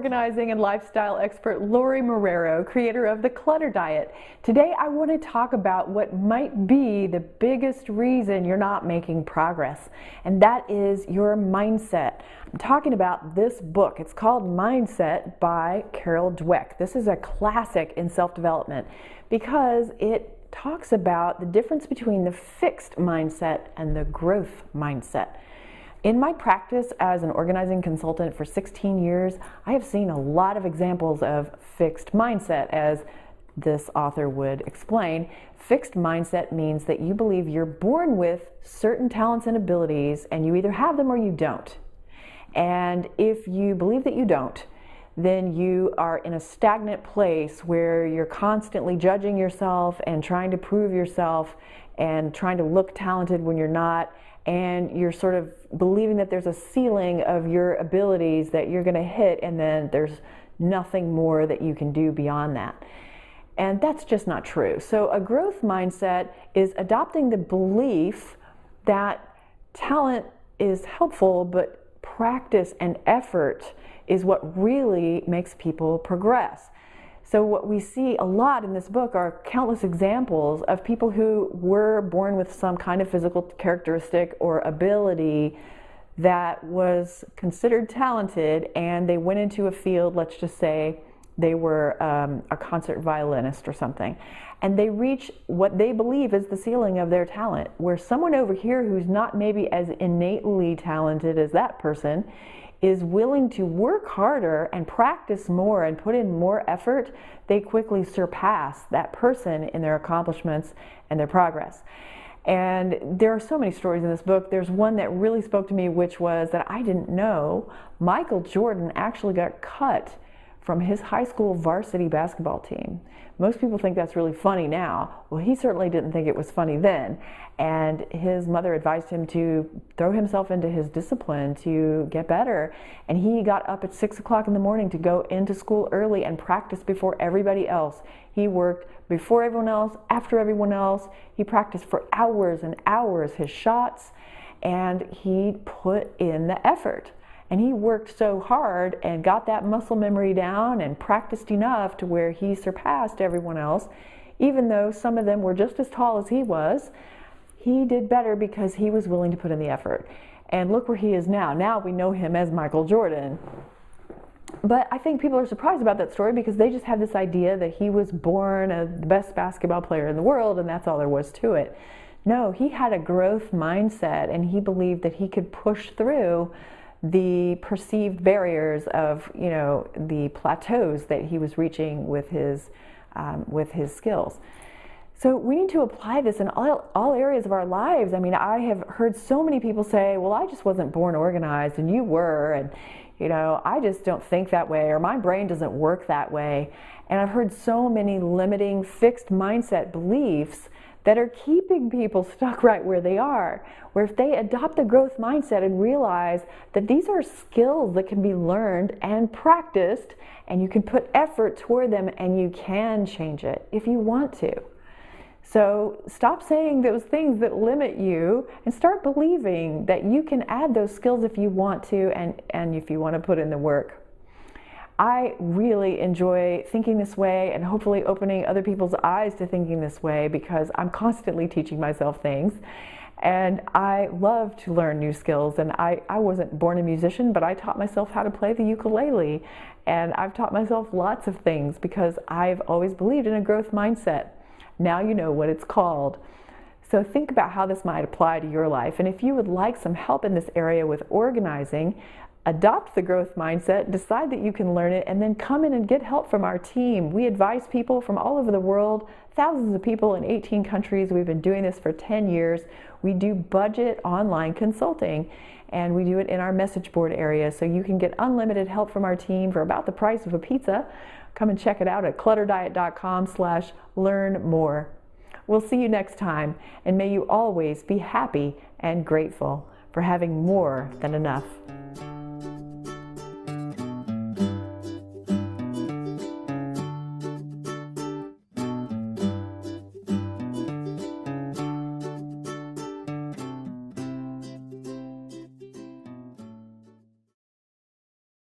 organizing and lifestyle expert Lorie Marrero, creator of the Clutter Diet. Today I want to talk about what might be the biggest reason you're not making progress, and that is your mindset. I'm talking about this book. It's called Mindset by Carol Dweck. This is a classic in self-development because it talks about the difference between the fixed mindset and the growth mindset. In my practice as an organizing consultant for 16 years, I have seen a lot of examples of fixed mindset, as this author would explain. Fixed mindset means that you believe you're born with certain talents and abilities, and you either have them or you don't. And if you believe that you don't, then you are in a stagnant place where you're constantly judging yourself and trying to prove yourself and trying to look talented when you're not. And you're sort of believing that there's a ceiling of your abilities that you're going to hit, and then there's nothing more that you can do beyond that. And that's just not true. So a growth mindset is adopting the belief that talent is helpful, but practice and effort is what really makes people progress. So what we see a lot in this book are countless examples of people who were born with some kind of physical characteristic or ability that was considered talented, and they went into a field, let's just say they were a concert violinist or something, and they reach what they believe is the ceiling of their talent, where someone over here who's not maybe as innately talented as that person is willing to work harder and practice more and put in more effort, they quickly surpass that person in their accomplishments and their progress. And there are so many stories in this book. There's one that really spoke to me, which was that I didn't know Michael Jordan actually got cut from his high school varsity basketball team. Most people think that's really funny now. Well, he certainly didn't think it was funny then. And his mother advised him to throw himself into his discipline to get better. And he got up at 6 o'clock in the morning to go into school early and practice before everybody else. He worked before everyone else, after everyone else. He practiced for hours and hours his shots, and he put in the effort. And he worked so hard and got that muscle memory down and practiced enough to where he surpassed everyone else. Even though some of them were just as tall as he was, he did better because he was willing to put in the effort. And look where he is now. Now we know him as Michael Jordan. But I think people are surprised about that story because they just have this idea that he was born the best basketball player in the world and that's all there was to it. No, he had a growth mindset, and he believed that he could push through the perceived barriers of, the plateaus that he was reaching with his skills. So we need to apply this in all areas of our lives. I mean, I have heard so many people say, well, I just wasn't born organized and you were, and I just don't think that way, or my brain doesn't work that way. And I've heard so many limiting fixed mindset beliefs that are keeping people stuck right where they are, where if they adopt the growth mindset and realize that these are skills that can be learned and practiced, and you can put effort toward them, and you can change it if you want to. So stop saying those things that limit you and start believing that you can add those skills if you want to, and if you want to put in the work. I really enjoy thinking this way and hopefully opening other people's eyes to thinking this way, because I'm constantly teaching myself things, and I love to learn new skills. And I wasn't born a musician, but I taught myself how to play the ukulele, and I've taught myself lots of things because I've always believed in a growth mindset. Now you know what it's called. So think about how this might apply to your life, and if you would like some help in this area with organizing, adopt the growth mindset, decide that you can learn it, and then come in and get help from our team. We advise people from all over the world, thousands of people in 18 countries. We've been doing this for 10 years. We do budget online consulting, and we do it in our message board area, so you can get unlimited help from our team for about the price of a pizza. Come and check it out at clutterdiet.com/learn-more. We'll see you next time, and may you always be happy and grateful for having more than enough.